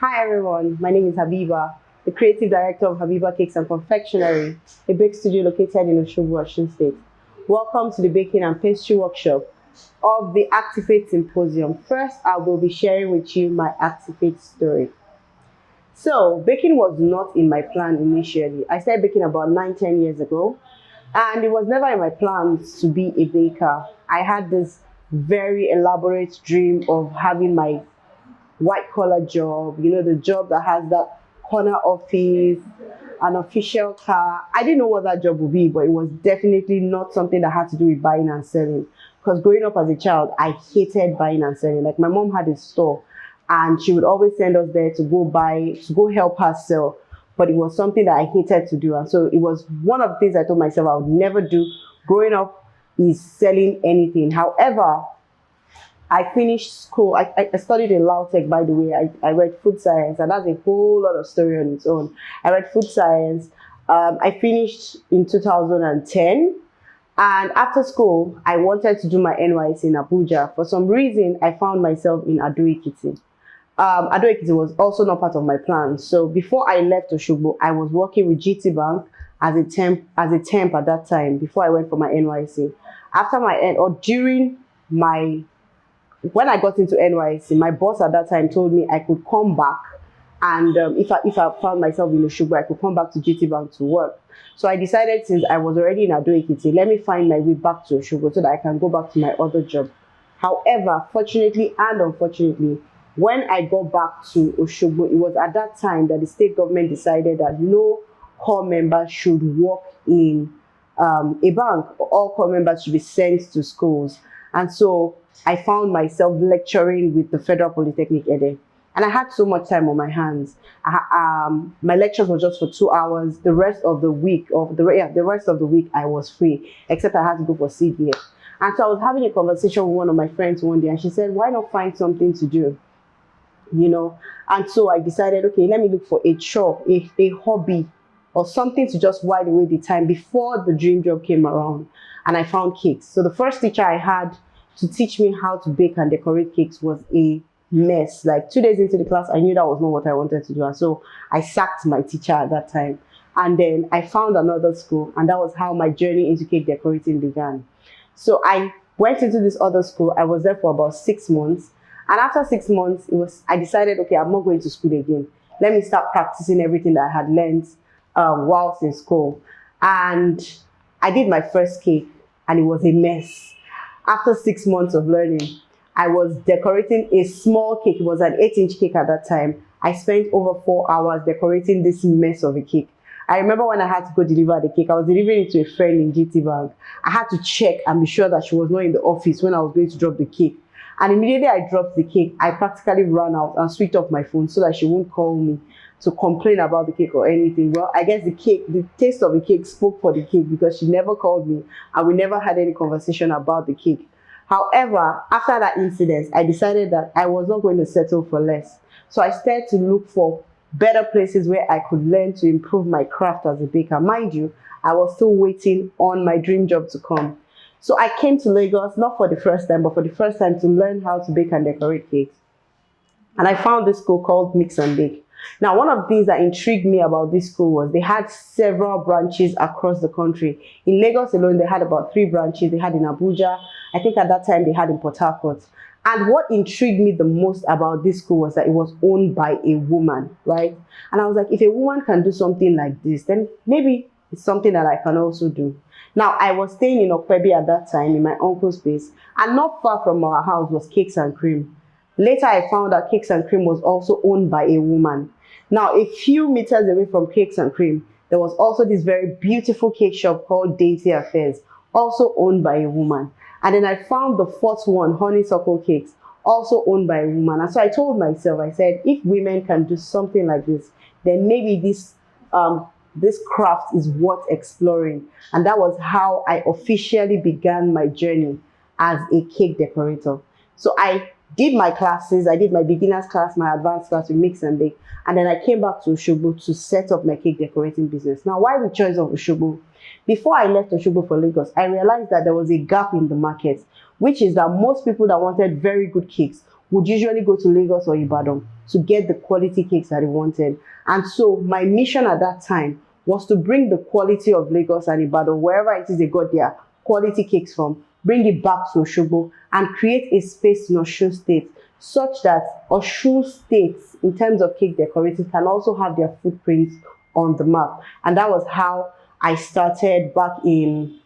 Hi everyone, my name is Habiba, the creative director of Habiba Cakes and Confectionery, a bake studio located in Osogbo, Washington State. Welcome to the baking and pastry workshop of the Actifate Symposium. First, I will be sharing with you my Actifate story. So, baking was not in my plan initially. I started baking about 9, 10 years ago, and it was never in my plans to be a baker. I had this very elaborate dream of having my white collar job, the job that has that corner office, an official car. I didn't know what that job would be, but it was definitely not something that had to do with buying and selling. Because growing up as a child, I hated buying and selling. Like my mom had a store and she would always send us there to go help her sell. But it was something that I hated to do. And so it was one of the things I told myself I would never do growing up is selling anything. However, I finished school. I studied in Lautech, by the way. I read food science, and that's a whole lot of story on its own. I read food science. I finished in 2010. And after school, I wanted to do my NYC in Abuja. For some reason, I found myself in Ado-Ekiti. Ado-Ekiti was also not part of my plan. So before I left Osogbo, I was working with GT Bank as a temp at that time, before I went for my NYC. When I got into NYC, my boss at that time told me I could come back, and if I found myself in Osogbo, I could come back to GT Bank to work. So I decided, since I was already in Ado-Ekiti, let me find my way back to Osogbo so that I can go back to my other job. However, fortunately and unfortunately, when I got back to Osogbo, it was at that time that the state government decided that no core member should work in a bank. All core members should be sent to schools. And so I found myself lecturing with the Federal Polytechnic Ede. And I had so much time on my hands. My lectures were just for 2 hours. The rest of the week, I was free, except I had to go for CDF. And so I was having a conversation with one of my friends one day, and she said, why not find something to do? And so I decided, okay, let me look for a chore, a hobby, or something to just while away the time before the dream job came around. And I found cakes. So the first teacher I had to teach me how to bake and decorate cakes was a mess. Like 2 days into the class, I knew that was not what I wanted to do. And so I sacked my teacher at that time. And then I found another school, and that was how my journey into cake decorating began. So I went into this other school. I was there for about 6 months. And after 6 months, I decided, okay, I'm not going to school again. Let me start practicing everything that I had learned whilst in school. And I did my first cake, and it was a mess. After 6 months of learning, I was decorating a small cake. It was an 8-inch cake at that time. I spent over 4 hours decorating this mess of a cake. I remember when I had to go deliver the cake, I was delivering it to a friend in GT Bank. I had to check and be sure that she was not in the office when I was going to drop the cake. And immediately I dropped the cake, I practically ran out and switched off my phone so that she won't call me to complain about the cake or anything. Well, I guess the taste of the cake spoke for the cake, because she never called me and we never had any conversation about the cake. However, after that incident, I decided that I was not going to settle for less. So I started to look for better places where I could learn to improve my craft as a baker. Mind you, I was still waiting on my dream job to come. So I came to Lagos, not for the first time, but for the first time to learn how to bake and decorate cakes. And I found this school called Mix and Bake. Now, one of the things that intrigued me about this school was they had several branches across the country. In Lagos alone, they had about 3 branches. They had in Abuja. I think at that time they had in Port Harcourt. And what intrigued me the most about this school was that it was owned by a woman, right? And I was like, if a woman can do something like this, then maybe it's something that I can also do. Now, I was staying in Okpebi at that time in my uncle's place, and not far from our house was Cakes and Cream. Later, I found that Cakes and Cream was also owned by a woman. Now, a few meters away from Cakes and Cream, there was also this very beautiful cake shop called Dainty Affairs, also owned by a woman. And then I found the fourth one, Honeysuckle Cakes, also owned by a woman. And so I told myself, I said, if women can do something like this, then maybe this craft is worth exploring. And that was how I officially began my journey as a cake decorator. So I did my classes. I did my beginner's class, my advanced class with Mix and Bake. And then I came back to Osogbo to set up my cake decorating business. Now, why the choice of Osogbo? Before I left Osogbo for Lagos, I realized that there was a gap in the market, which is that most people that wanted very good cakes would usually go to Lagos or Ibadan to get the quality cakes that they wanted. And so my mission at that time was to bring the quality of Lagos and Ibadan, wherever it is they got their quality cakes from, bring it back to Osogbo and create a space in Osun State such that Osun State, in terms of cake decorating, can also have their footprint on the map. And that was how I started back in,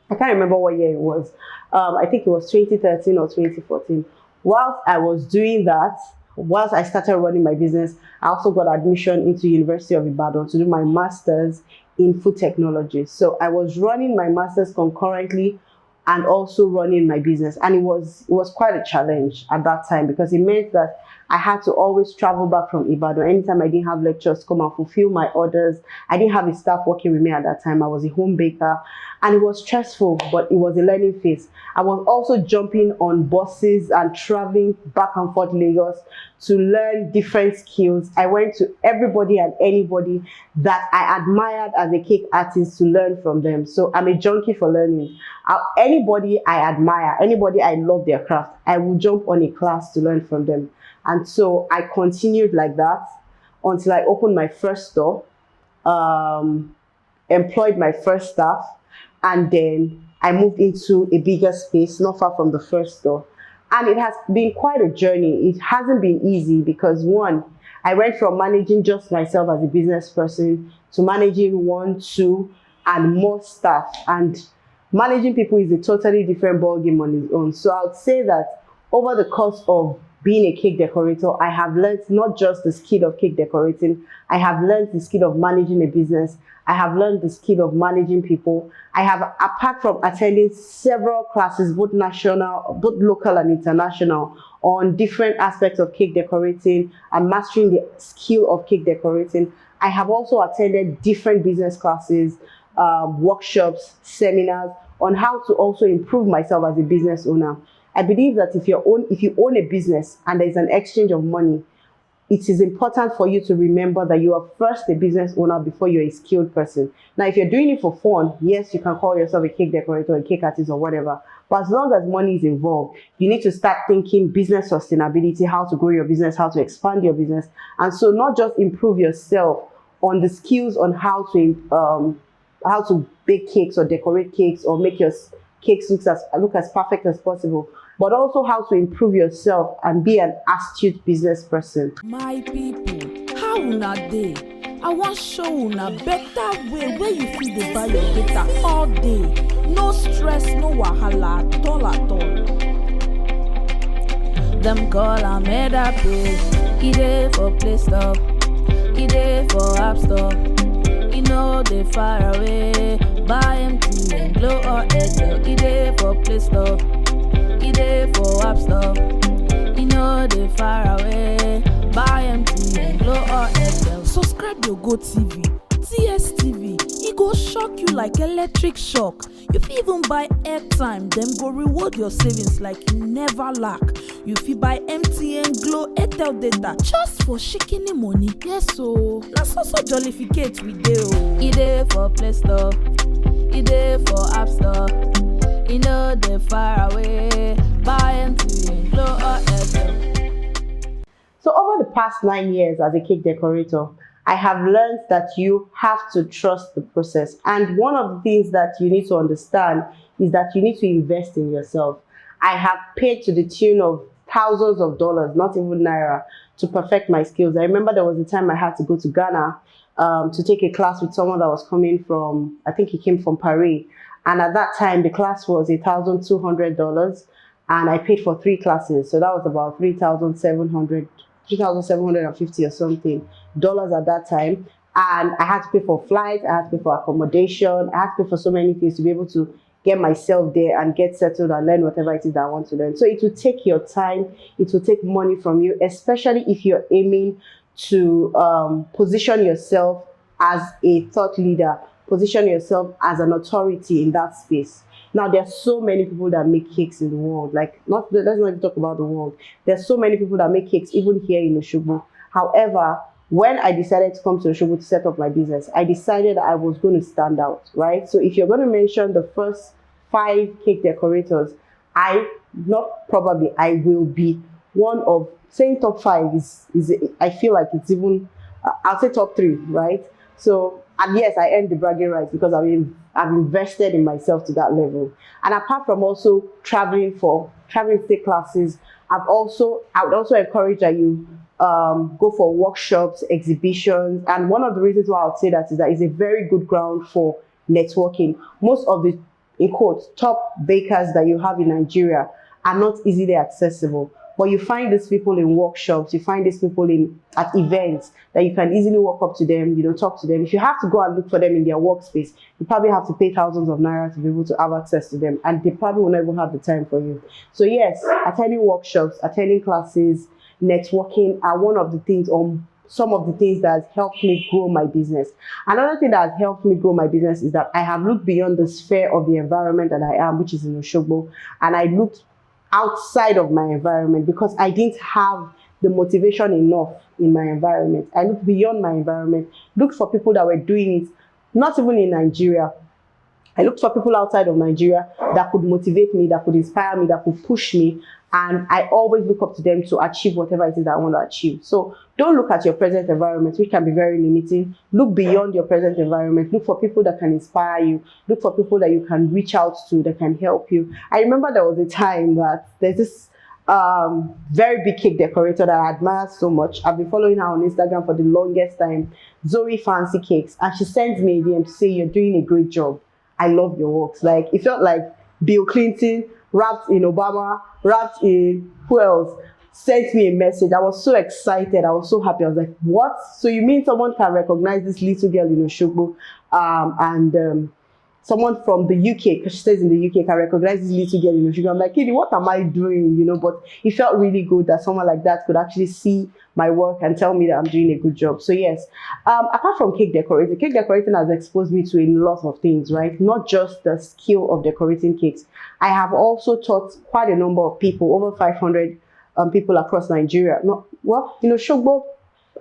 I can't remember what year it was. I think it was 2013 or 2014. Whilst I was doing that, whilst I started running my business, I also got admission into University of Ibadan to do my master's in food technology. So I was running my master's concurrently and also running my business. And it was quite a challenge at that time, because it meant that I had to always travel back from Ibadan. Anytime I didn't have lectures, come and fulfill my orders. I didn't have a staff working with me at that time. I was a home baker, and it was stressful, but it was a learning phase. I was also jumping on buses and traveling back and forth Lagos to learn different skills. I went to everybody and anybody that I admired as a cake artist to learn from them. So I'm a junkie for learning. Anybody I admire, anybody I love their craft, I will jump on a class to learn from them. And so I continued like that until I opened my first store, employed my first staff, and then I moved into a bigger space not far from the first store. And it has been quite a journey. It hasn't been easy because, one, I went from managing just myself as a business person to managing 1, 2, and more staff. And managing people is a totally different ballgame on its own. So I would say that over the course of being a cake decorator, I have learned not just the skill of cake decorating, I have learned the skill of managing a business. I have learned the skill of managing people. I have, apart from attending several classes, both national, both local and international, on different aspects of cake decorating and mastering the skill of cake decorating, I have also attended different business classes, workshops, seminars on how to also improve myself as a business owner. I believe that if you own a business and there's an exchange of money, it is important for you to remember that you are first a business owner before you're a skilled person. Now, if you're doing it for fun, yes, you can call yourself a cake decorator, a cake artist, or whatever. But as long as money is involved, you need to start thinking business sustainability, how to grow your business, how to expand your business. And so not just improve yourself on the skills on how to bake cakes or decorate cakes or make your cakes look as perfect as possible, but also how to improve yourself and be an astute business person. My people, how una dey? I wan show una better way where you fit dey buy your data all day. No stress, no wahala at all at all. Them call am Actifate. E dey for Play Store, e dey for App Store. E no dey far away. Buy MTN, Glo or Airtel. E dey for Play Store, e dey for App Store. E no dey far away. Buy MTN, Glo or Airtel. Subscribe your GoTV, DSTV. E go shock you like electric shock. You fit even buy airtime, dem go reward your savings like you never lack. You fit buy MTN, Glo, Airtel data just for shikini money. Yes o, na so jollificate we dey o. E dey for Play Store, e dey for App Store. E no dey far away. Buy MTN, Glo or Airtel. So over the past 9 years as a cake decorator, I have learned that you have to trust the process. And one of the things that you need to understand is that you need to invest in yourself. I have paid to the tune of thousands of dollars, not even naira, to perfect my skills. I remember there was a time I had to go to Ghana to take a class with someone that was coming from, I think he came from Paris. And at that time, the class was $1,200, and I paid for 3 classes. So that was about 3,750 or something dollars at that time. And I had to pay for flights, I had to pay for accommodation, I had to pay for so many things to be able to get myself there and get settled and learn whatever it is that I want to learn. So it will take your time, it will take money from you, especially if you're aiming to position yourself as a thought leader, position yourself as an authority in that space. Now, there are so many people that make cakes in the world. Let's not even talk about the world. There's so many people that make cakes, even here in Osogbo. However, when I decided to come to Osogbo to set up my business, I decided I was going to stand out, right? So if you're going to mention the first 5 cake decorators, I will be one of, saying top 5 is I feel like it's even, I'll say top 3, right? So, and yes, I earned the bragging rights because I've invested in myself to that level. And apart from also traveling state classes, I would also encourage that you go for workshops, exhibitions. And one of the reasons why I would say that is that it's a very good ground for networking. Most of the, in quotes, top bakers that you have in Nigeria are not easily accessible. But you find these people in workshops, you find these people at events that you can easily walk up to them, talk to them. If you have to go and look for them in their workspace, you probably have to pay thousands of naira to be able to have access to them, and they probably will not even have the time for you. So yes, attending workshops, attending classes, networking are one of the things, some of the things that has helped me grow my business. Another thing that has helped me grow my business is that I have looked beyond the sphere of the environment that I am, which is in Oshogbo, and I looked outside of my environment because I didn't have the motivation enough in my environment. I looked beyond my environment, looked for people that were doing it, not even in Nigeria. I looked for people outside of Nigeria that could motivate me, that could inspire me, that could push me. And I always look up to them to achieve whatever it is that I want to achieve. So don't look at your present environment, which can be very limiting. Look beyond your present environment. Look for people that can inspire you. Look for people that you can reach out to, that can help you. I remember there was a time that there's this very big cake decorator that I admire so much. I've been following her on Instagram for the longest time, Zoe Fancy Cakes. And she sends me a DM to say, "You're doing a great job. I love your works." Like, it felt like Bill Clinton wrapped in Obama, wrapped in who else, sent me a message. I was so excited. I was so happy. I was like, what? So you mean someone can recognize this little girl in Oshogbo, and someone from the UK, because she stays in the UK, can recognize this little girl in Oshogbo. I'm like, Kitty, what am I doing? But it felt really good that someone like that could actually see my work and tell me that I'm doing a good job. So yes, apart from cake decorating has exposed me to a lot of things, right? Not just the skill of decorating cakes. I have also taught quite a number of people, over 500 people across Nigeria. Shogbo,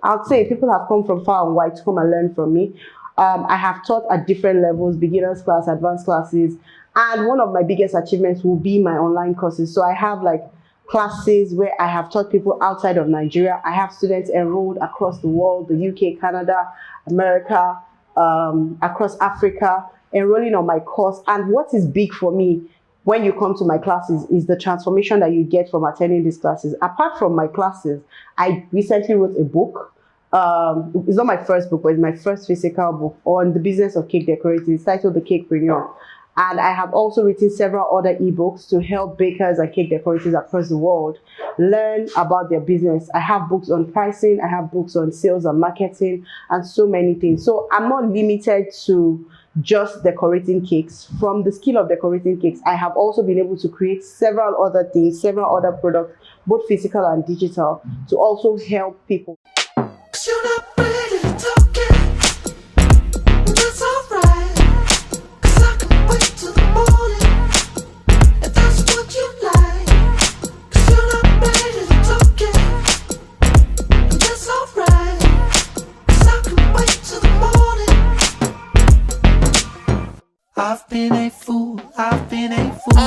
I'd say people have come from far and wide to come and learn from me. I have taught at different levels, beginners class, advanced classes, and one of my biggest achievements will be my online courses. So I have classes where I have taught people outside of Nigeria. I have students enrolled across the world, the UK, Canada, America, across Africa, enrolling on my course. And what is big for me when you come to my classes is the transformation that you get from attending these classes. Apart from my classes, I recently wrote a book. It's not my first book, but it's my first physical book on the business of cake decorating. It's titled The Cakepreneur. And I have also written several other ebooks to help bakers and cake decorators across the world learn about their business. I have books on pricing, I have books on sales and marketing, and so many things. So I'm not limited to just decorating cakes. From the skill of decorating cakes, I have also been able to create several other things, several other products, both physical and digital, to also help people. You're not ready to talk it. That's alright. 'Cause I can wait till the morning. If that's what you like. 'Cause you're not ready to talk it. That's alright. 'Cause I can wait till the morning. I've been a fool. I've been a fool.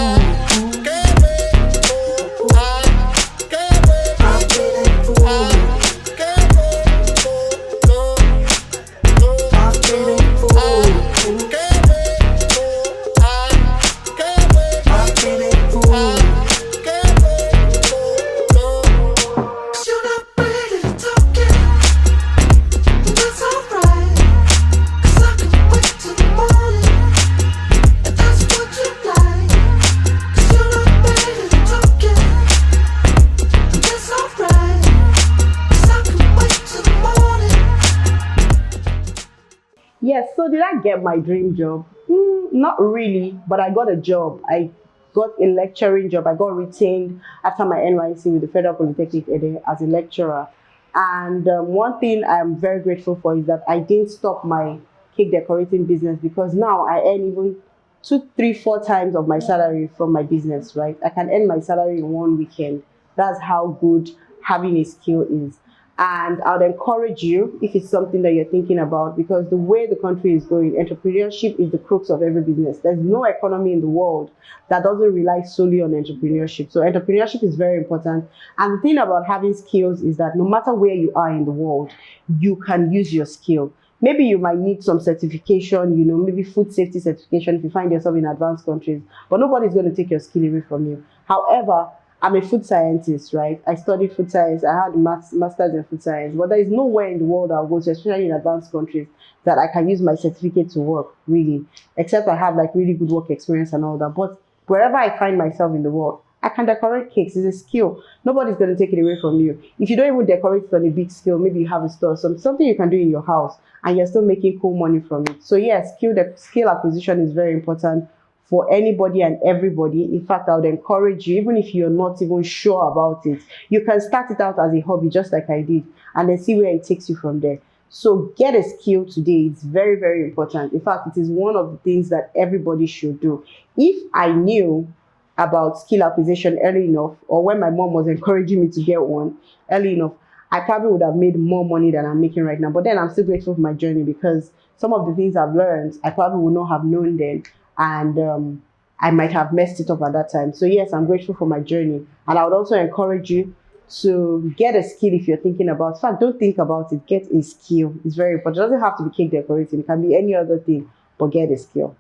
Yes, so did I get my dream job? Not really, but I got a job. I got a lecturing job. I got retained after my NYC with the Federal Polytechnic Ede as a lecturer. And one thing I'm very grateful for is that I didn't stop my cake decorating business, because now I earn even 2, 3, 4 times of my salary from my business, right? I can earn my salary in one weekend. That's how good having a skill is. And I would encourage you, if it's something that you're thinking about, because the way the country is going, entrepreneurship is the crux of every business. There's no economy in the world that doesn't rely solely on entrepreneurship. So entrepreneurship is very important. And the thing about having skills is that no matter where you are in the world, you can use your skill. Maybe you might need some certification, maybe food safety certification if you find yourself in advanced countries, but nobody's going to take your skill away from you. However, I'm a food scientist, right? I studied food science. I had a master's in food science, but there is nowhere in the world I'll go to, especially in advanced countries, that I can use my certificate to work, really, except I have like really good work experience and all that. But wherever I find myself in the world, I can decorate cakes. It's a skill. Nobody's going to take it away from you. If you don't even decorate it on a big scale, maybe you have a store, something you can do in your house, and you're still making cool money from it. So yes, skill acquisition is very important for anybody and everybody. In fact, I would encourage you, even if you're not even sure about it, you can start it out as a hobby, just like I did, and then see where it takes you from there. So get a skill today. It's very, very important. In fact, it is one of the things that everybody should do. If I knew about skill acquisition early enough, or when my mom was encouraging me to get one early enough, I probably would have made more money than I'm making right now. But then I'm still grateful for my journey, because some of the things I've learned, I probably would not have known then. And I might have messed it up at that time. So yes, I'm grateful for my journey. And I would also encourage you to get a skill if you're thinking about. In fact, don't think about it. Get a skill. It's very important. It doesn't have to be cake decorating. It can be any other thing, but get a skill.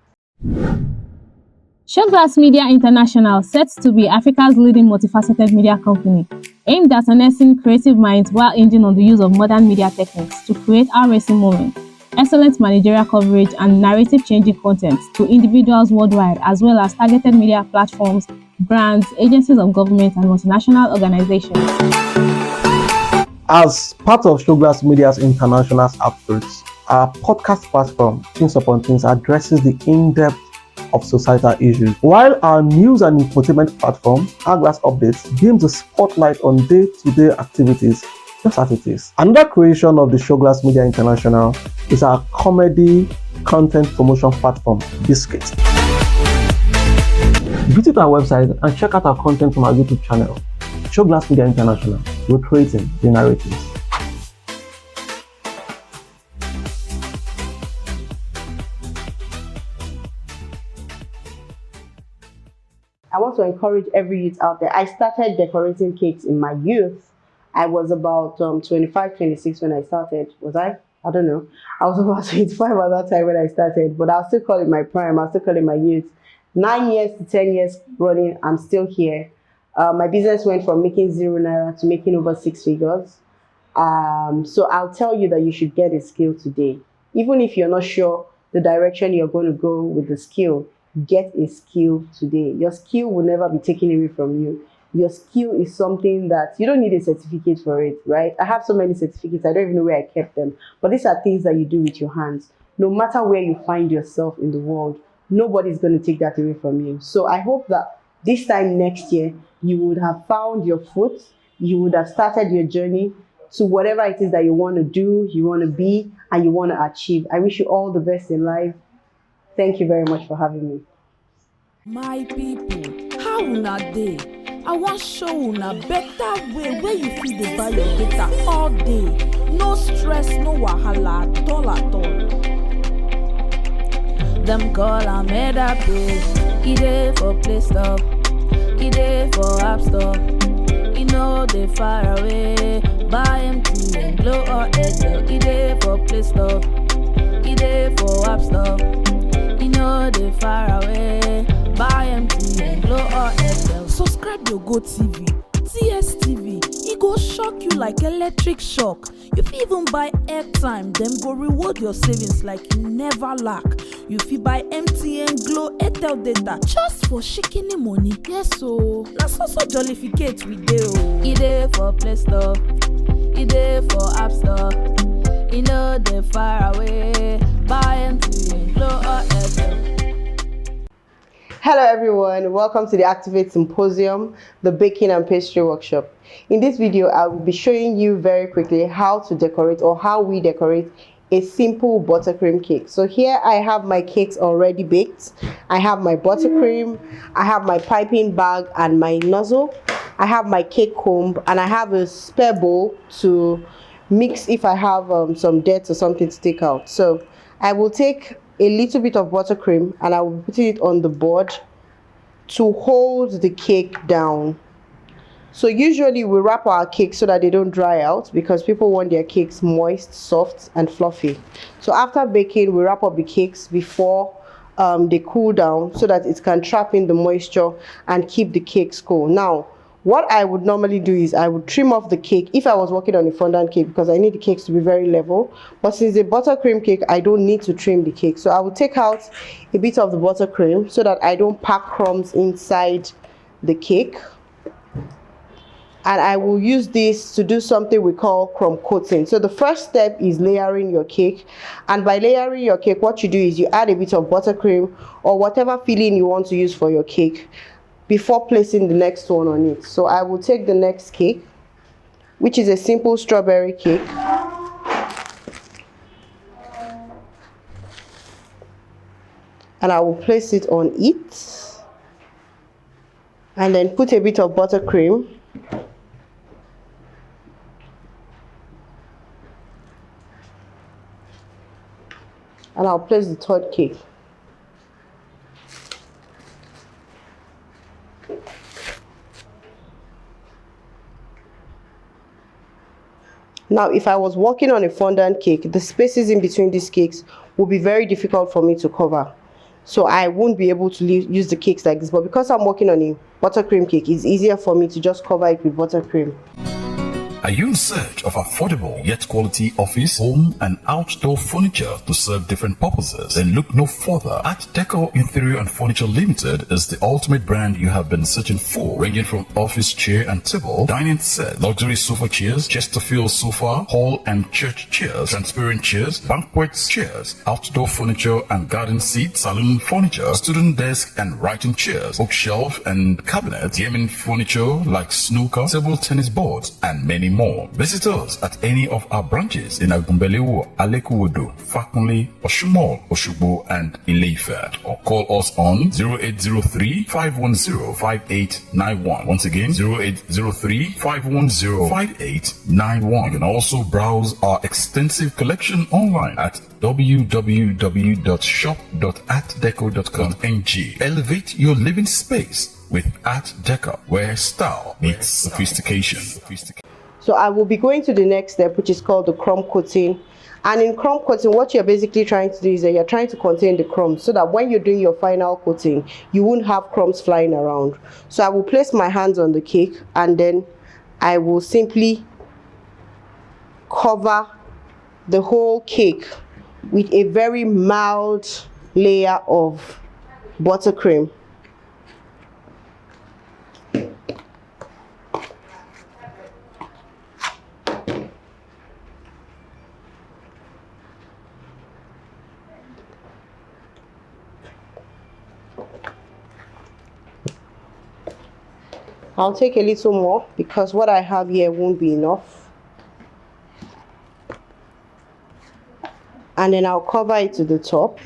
Showglass Media International, set to be Africa's leading multifaceted media company, aimed at harnessing creative minds while hinging on the use of modern media techniques to create eye-raising moments, excellent managerial coverage, and narrative-changing content to individuals worldwide, as well as targeted media platforms, brands, agencies of government, and multinational organizations. As part of Showglass Media's international efforts, our podcast platform, Things Upon Things, addresses the in-depth of societal issues, while our news and infotainment platform, Hourglass Updates, beams the spotlight on day-to-day activities, just as it is. Another creation of the Showglass Media International is our comedy content promotion platform, Biscuit. Visit our website and check out our content from our YouTube channel, Showglass Media International, recreating the narratives. I want to encourage every youth out there. I started decorating cakes in my youth. I was about 25, 26 when I started. Was I? I don't know. I was about 25 at that time when I started, but I'll still call it my prime. I'll still call it my youth. 9 years to 10 years running, I'm still here. My business went from making 0 naira to making over 6 figures. So I'll tell you that you should get a skill today. Even if you're not sure the direction you're going to go with the skill, get a skill today. Your skill will never be taken away from you. Your skill is something that you don't need a certificate for it, right? I have so many certificates, I don't even know where I kept them. But these are things that you do with your hands. No matter where you find yourself in the world, nobody's going to take that away from you. So I hope that this time next year, you would have found your foot, you would have started your journey to whatever it is that you want to do, you want to be, and you want to achieve. I wish you all the best in life. Thank you very much for having me. My people, how una dey? I wan show una better way where you fit dey buy your data all day. No stress, no wahala at all at all. Them call am Actifate. E dey for Play Store, e dey for App Store. E no dey far away. Buy MTN, Glo or Airtel. E dey for Play Store, e dey for App Store. E no dey far away. Buy MTN, Glo or Airtel. Subscribe your GoTV, DSTV. E go shock you like electric shock. You fit even buy airtime, dem go reward your savings like you never lack. You fit buy MTN, Glo, Airtel data just for shikini money. Yes o, na so jollificate we dey o. E dey for Play Store, e dey for App Store. E no dey far away. Buy MTN, Glo or Airtel. Hello everyone, welcome to the Activate Symposium, the baking and pastry workshop. In this video, I will be showing you very quickly how to decorate or how we decorate a simple buttercream cake. So here I have my cakes already baked. I have my buttercream, I have my piping bag and my nozzle. I have my cake comb and I have a spare bowl to mix if I have some dirt or something to take out. So I will take a little bit of buttercream and I will put it on the board to hold the cake down. So usually we wrap our cakes so that they don't dry out, because people want their cakes moist, soft and fluffy. So after baking, we wrap up the cakes before they cool down so that it can trap in the moisture and keep the cakes cool. Now what I would normally do is I would trim off the cake if I was working on a fondant cake, because I need the cakes to be very level. But since a buttercream cake, I don't need to trim the cake. So I will take out a bit of the buttercream so that I don't pack crumbs inside the cake. And I will use this to do something we call crumb coating. So the first step is layering your cake. And by layering your cake, what you do is you add a bit of buttercream or whatever filling you want to use for your cake before placing the next one on it. So I will take the next cake, which is a simple strawberry cake. And I will place it on it. And then put a bit of buttercream. And I'll place the third cake. Now, if I was working on a fondant cake, the spaces in between these cakes would be very difficult for me to cover. So I won't be able to use the cakes like this. But because I'm working on a buttercream cake, it's easier for me to just cover it with buttercream. Are you in search of affordable yet quality office, home and outdoor furniture to serve different purposes? Then look no further. Art Deco Interior and Furniture Limited is the ultimate brand you have been searching for, ranging from office chair and table, dining set, luxury sofa chairs, Chesterfield sofa, hall and church chairs, transparent chairs, banquet chairs, outdoor furniture and garden seats, saloon furniture, student desk and writing chairs, bookshelf and cabinet, gaming furniture like snooker, table tennis boards, and many more. Visit us at any of our branches in Agumbelewo, Alekuwodo, Fakunle, Oshumol, Oshugbo, and Ile-Ife, or call us on 0803-510-5891. Once again, 0803-510-5891. You can also browse our extensive collection online at www.shop.artdeco.com.ng. Elevate your living space with Art Deco, where style meets sophistication. So I will be going to the next step, which is called the crumb coating. And in crumb coating, what you're basically trying to do is that you're trying to contain the crumbs so that when you're doing your final coating, you won't have crumbs flying around. So I will place my hands on the cake and then I will simply cover the whole cake with a very mild layer of buttercream. I'll take a little more because what I have here won't be enough. And then I'll cover it to the top.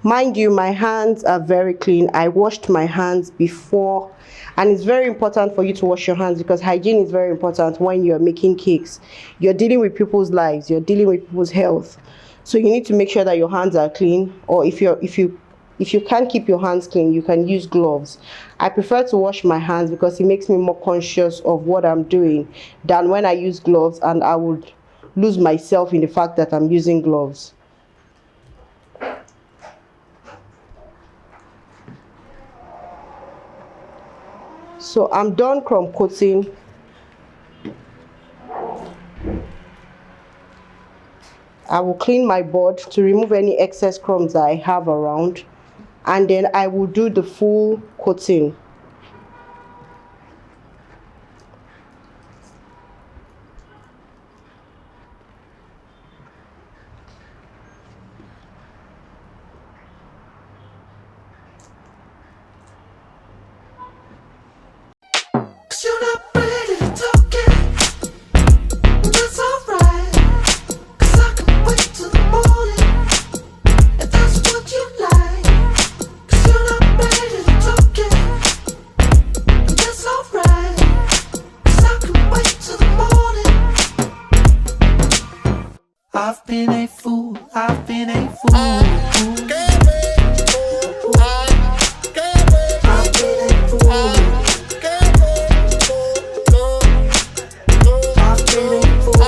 Mind you, my hands are very clean. I washed my hands before, and it's very important for you to wash your hands because hygiene is very important when you're making cakes. You're dealing with people's lives, you're dealing with people's health. So you need to make sure that your hands are clean, or if you can't keep your hands clean, you can use gloves. I prefer to wash my hands because it makes me more conscious of what I'm doing than when I use gloves, and I would lose myself in the fact that I'm using gloves. So I'm done crumb coating. I will clean my board to remove any excess crumbs that I have around, and then I will do the full coating. You're not ready to talk it. That's alright. 'Cause I can wait till the morning. If that's what you like. 'Cause you're not ready to talk it. been a fool, I've been a fool. I've been a fool. I've been a fool. I've been a fool.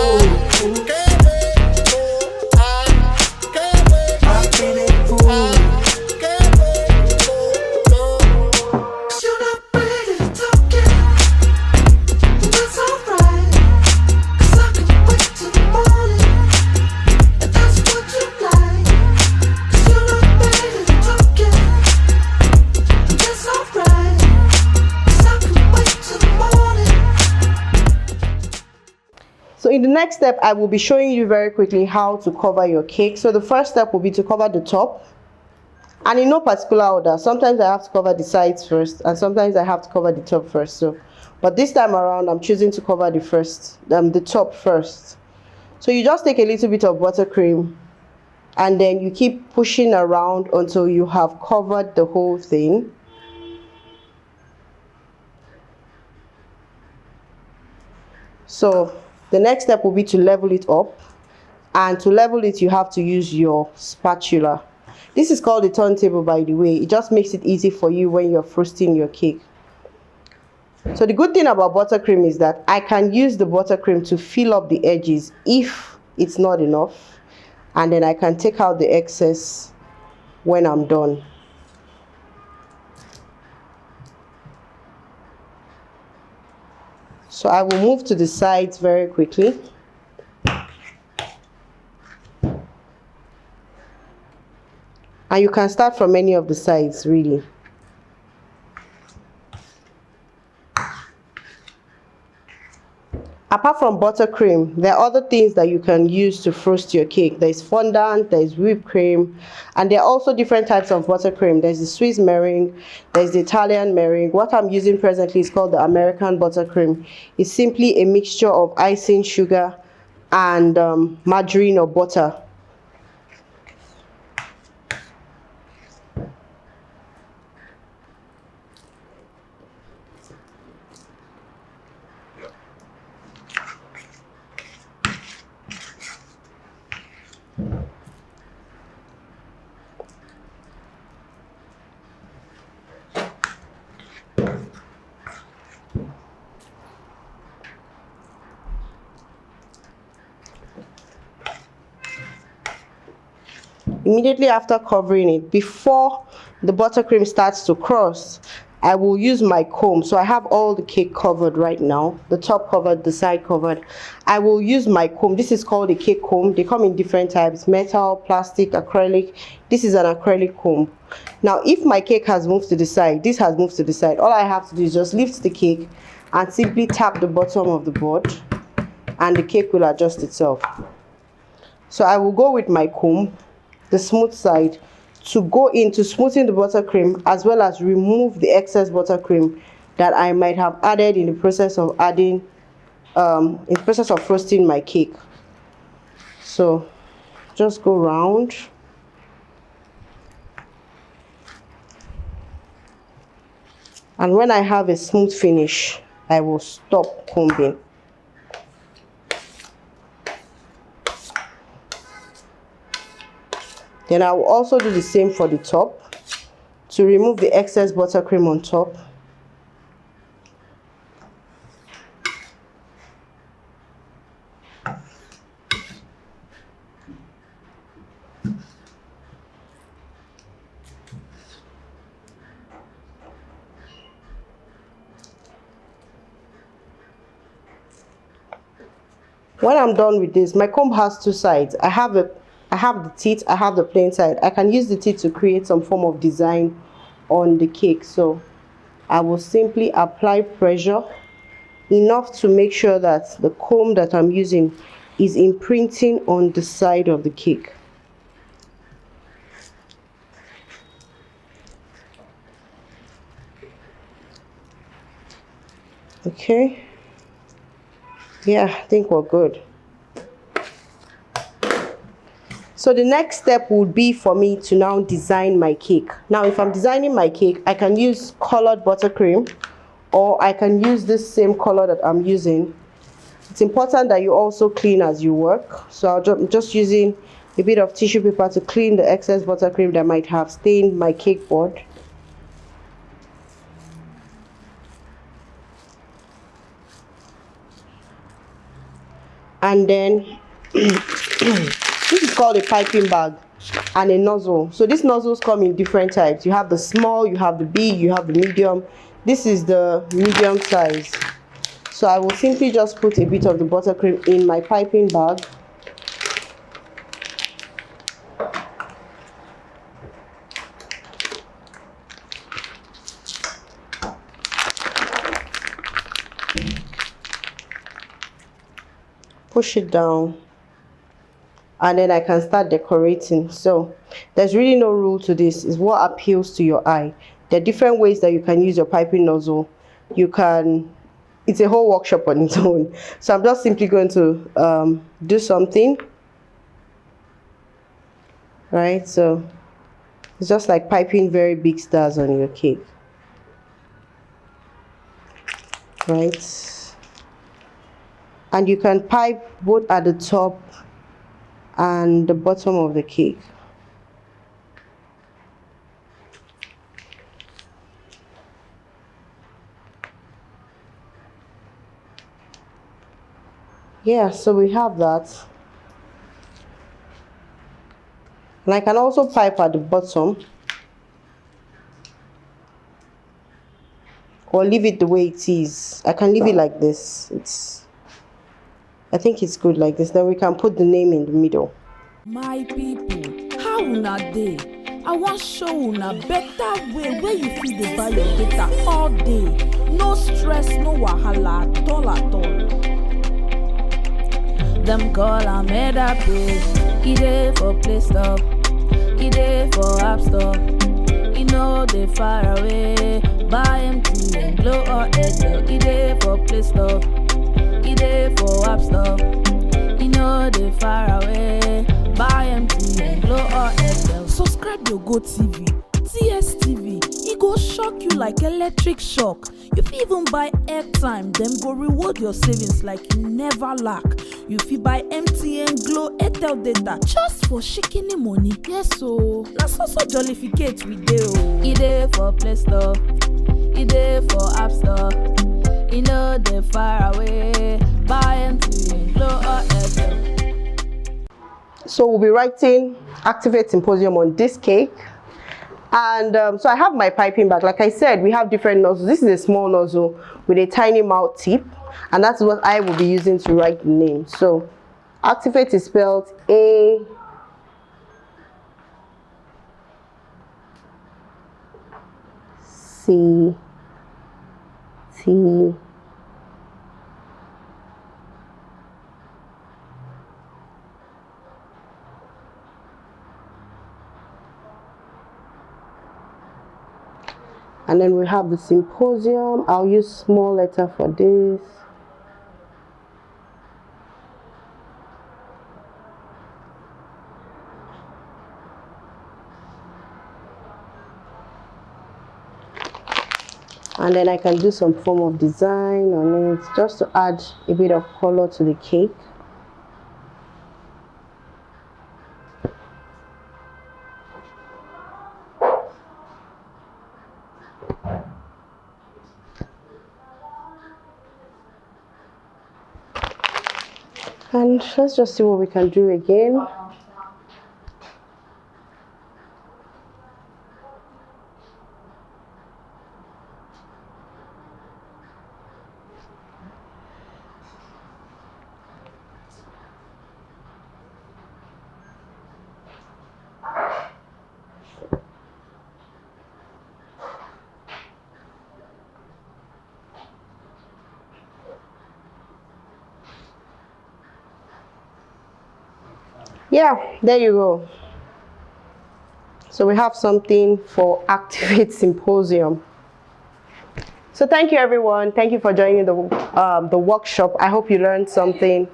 You're not ready to talk yet, but that's alright, 'cause I can wait till the morning, if that's what you like. 'Cause you're not ready to talk yet, but that's alright, 'cause I can wait till the morning. So in the next step, I will be showing you very quickly how to cover your cake. So the first step will be to cover the top, and in no particular order. Sometimes I have to cover the sides first, and sometimes I have to cover the top first. So, but this time around, I'm choosing to cover the top first. So you just take a little bit of buttercream, and then you keep pushing around until you have covered the whole thing. So the next step will be to level it up, and to level it you have to use your spatula. This is called a turntable, by the way. It just makes it easy for you when you're frosting your cake. So the good thing about buttercream is that I can use the buttercream to fill up the edges if it's not enough, and then I can take out the excess when I'm done. So I will move to the sides very quickly. And you can start from any of the sides, really. Apart from buttercream, there are other things that you can use to frost your cake. There is fondant, there is whipped cream, and there are also different types of buttercream. There's the Swiss meringue, there's the Italian meringue. What I'm using presently is called the American buttercream. It's simply a mixture of icing sugar and margarine or butter. Immediately after covering it, before the buttercream starts to cross, I will use my comb. So I have all the cake covered right now, the top covered, the side covered. I will use my comb. This is called a cake comb. They come in different types: metal, plastic, acrylic. This is an acrylic comb. Now if my cake has moved to the side, this has moved to the side, all I have to do is just lift the cake and simply tap the bottom of the board, and the cake will adjust itself. So I will go with my comb, the smooth side, to go into smoothing the buttercream, as well as remove the excess buttercream that I might have added in the process of frosting my cake. So just go round. And when I have a smooth finish, I will stop combing. Then I will also do the same for the top to remove the excess buttercream on top. When I'm done with this, my comb has two sides. I have the teeth, I have the plain side. I can use the teeth to create some form of design on the cake. So I will simply apply pressure enough to make sure that the comb that I'm using is imprinting on the side of the cake. Okay. Yeah, I think we're good. So the next step would be for me to now design my cake. Now, if I'm designing my cake, I can use colored buttercream, or I can use this same color that I'm using It's important that you also clean as you work. So I'm just using a bit of tissue paper to clean the excess buttercream that might have stained my cake board. And then this is called a piping bag and a nozzle. So these nozzles come in different types. You have the small, you have the big, you have the medium. This is the medium size. So I will simply just put a bit of the buttercream in my piping bag. Push it down, and then I can start decorating. So there's really no rule to this. It's what appeals to your eye. There are different ways that you can use your piping nozzle. It's a whole workshop on its own. So I'm just simply going to do something, right? So it's just like piping very big stars on your cake, right? And you can pipe both at the top and the bottom of the cake. Yeah, so we have that. And I can also pipe at the bottom, or leave it the way it is. I can leave it like this. I think it's good like this. Then we can put the name in the middle. My people, how una dey? I want show una better way where you fit dey buy your data all day. No stress, no wahala at all. Them call am Habeeb. E dey for Play Store, e dey for App Store. E no dey far away. Buy MTN, Glow or Airtel. E dey for Play Store, e dey for App Store. E no dey far away. Buy MTN, Glow or Airtel. Subscribe your GoTV, DSTV. E go shock you like electric shock. You fit even buy airtime, dem go reward your savings like you never lack. You fit buy MTN, Glow, Airtel data just for shikini money. Yes o, na so jollificate we dey o. E dey for Play Store, e dey for App Store. E no dey far away. Buy MTN, Glow or Airtel. So we'll be writing Activate Symposium on this cake. And so I have my piping bag. Like I said, we have different nozzles. This is a small nozzle with a tiny mouth tip, and that's what I will be using to write the name. So Activate is spelled A C T and then we have the Symposium. I'll use small letter for this. And then I can do some form of design on it just to add a bit of color to the cake. And let's just see what we can do again. Yeah, there you go. So we have something for Activate Symposium. So thank you everyone. Thank you for joining the workshop. I hope you learned something.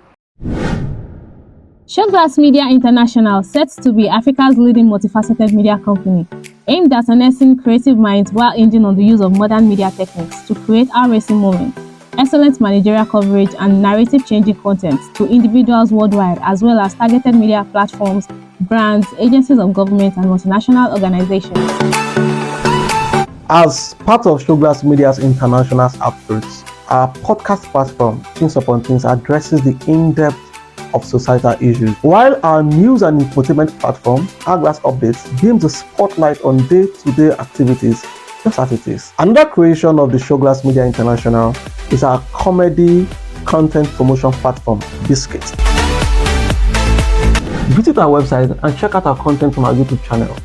Showglass Media International, set to be Africa's leading multifaceted media company, aimed at harnessing creative minds while hinging on the use of modern media techniques to create our racing moment. excellent managerial coverage, and narrative-changing content to individuals worldwide, as well as targeted media platforms, brands, agencies of government, and multinational organizations. As part of Showglass Media's international outreach, our podcast platform, Things Upon Things, addresses the in-depth of societal issues, while our news and infotainment platform, Hourglass Updates, beams the spotlight on day-to-day activities, just as it is. Another creation of the Showglass Media International is our comedy content promotion platform, Biscuit. Visit our website and check out our content from our YouTube channel,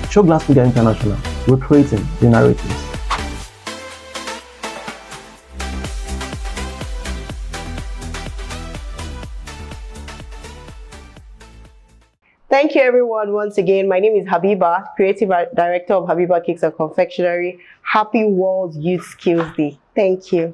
Showglass Media International, recreating the narratives. Thank you, everyone. Once again, my name is Habiba, Creative Director of Habiba Cakes and Confectionery. Happy World Youth Skills Day. Thank you.